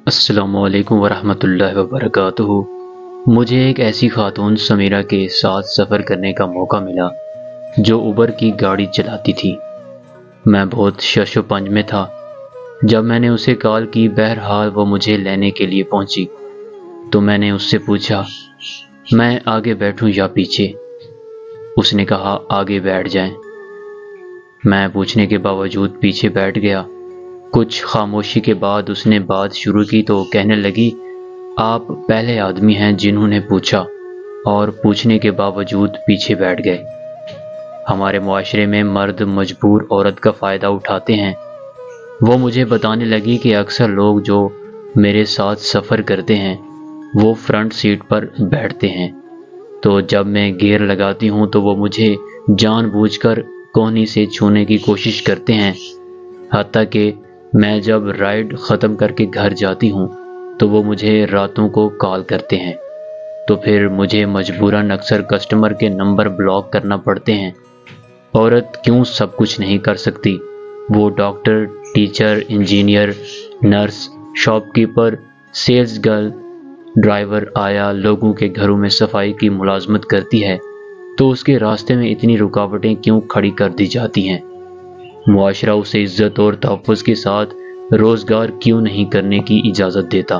السلام علیکم ورحمۃ اللہ وبرکاتہ۔ مجھے ایک ایسی خاتون سمیرہ کے ساتھ سفر کرنے کا موقع ملا جو اوبر کی گاڑی چلاتی تھی۔ میں بہت شش و پنج میں تھا جب میں نے اسے کال کی۔ بہرحال وہ مجھے لینے کے لیے پہنچی تو میں نے اس سے پوچھا میں آگے بیٹھوں یا پیچھے۔ اس نے کہا آگے بیٹھ جائیں۔ میں پوچھنے کے باوجود پیچھے بیٹھ گیا۔ کچھ خاموشی کے بعد اس نے بات شروع کی تو کہنے لگی آپ پہلے آدمی ہیں جنہوں نے پوچھا اور پوچھنے کے باوجود پیچھے بیٹھ گئے۔ ہمارے معاشرے میں مرد مجبور عورت کا فائدہ اٹھاتے ہیں۔ وہ مجھے بتانے لگی کہ اکثر لوگ جو میرے ساتھ سفر کرتے ہیں وہ فرنٹ سیٹ پر بیٹھتے ہیں، تو جب میں گیئر لگاتی ہوں تو وہ مجھے جان بوجھ کر کونی سے چھونے کی کوشش کرتے ہیں، حتیٰ کہ میں جب رائڈ ختم کر کے گھر جاتی ہوں تو وہ مجھے راتوں کو کال کرتے ہیں، تو پھر مجھے مجبوراً اکثر کسٹمر کے نمبر بلاک کرنا پڑتے ہیں۔ عورت کیوں سب کچھ نہیں کر سکتی؟ وہ doctor, teacher, engineer, nurse, shopkeeper, salesgirl, driver, آیا لوگوں کے گھروں میں صفائی کی ملازمت کرتی ہے، تو اس کے راستے میں اتنی رکاوٹیں کیوں کھڑی کر دی جاتی ہیں؟ معاشرہ اسے عزت اور تحفظ کے ساتھ روزگار کیوں نہیں کرنے کی اجازت دیتا؟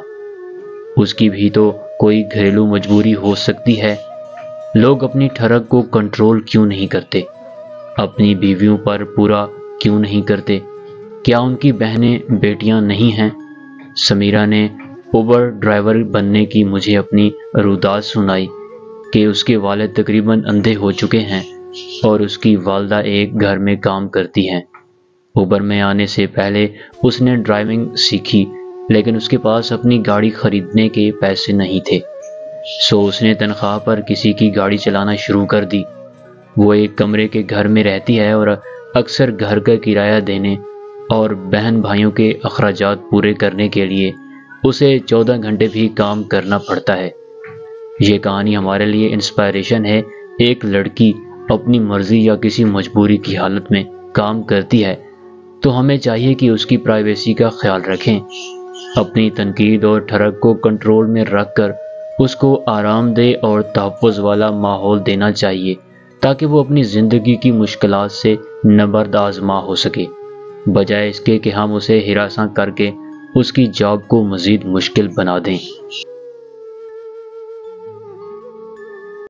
اس کی بھی تو کوئی گھریلو مجبوری ہو سکتی ہے۔ لوگ اپنی ٹھڑک کو کنٹرول کیوں نہیں کرتے؟ اپنی بیویوں پر پورا کیوں نہیں کرتے؟ کیا ان کی بہنیں بیٹیاں نہیں ہیں؟ سمیرہ نے اوبر ڈرائیور بننے کی مجھے اپنی روداد سنائی کہ اس کے والد تقریباً اندھے ہو چکے ہیں اور اس کی والدہ ایک گھر میں کام کرتی ہیں۔ اوبر میں آنے سے پہلے اس نے ڈرائیونگ سیکھی، لیکن اس کے پاس اپنی گاڑی خریدنے کے پیسے نہیں تھے، سو اس نے تنخواہ پر کسی کی گاڑی چلانا شروع کر دی۔ وہ ایک کمرے کے گھر میں رہتی ہے اور اکثر گھر کا کرایہ دینے اور بہن بھائیوں کے اخراجات پورے کرنے کے لیے اسے 14 گھنٹے بھی کام کرنا پڑتا ہے۔ یہ کہانی ہمارے لیے انسپائریشن ہے۔ ایک لڑکی اپنی مرضی یا کسی مجبوری کی حالت میں کام کرتی ہے تو ہمیں چاہیے کہ اس کی پرائیویسی کا خیال رکھیں، اپنی تنقید اور ٹھڑک کو کنٹرول میں رکھ کر اس کو آرام دہ اور تحفظ والا ماحول دینا چاہیے تاکہ وہ اپنی زندگی کی مشکلات سے نبرد آزما ہو سکے، بجائے اس کے کہ ہم اسے ہراساں کر کے اس کی جاب کو مزید مشکل بنا دیں۔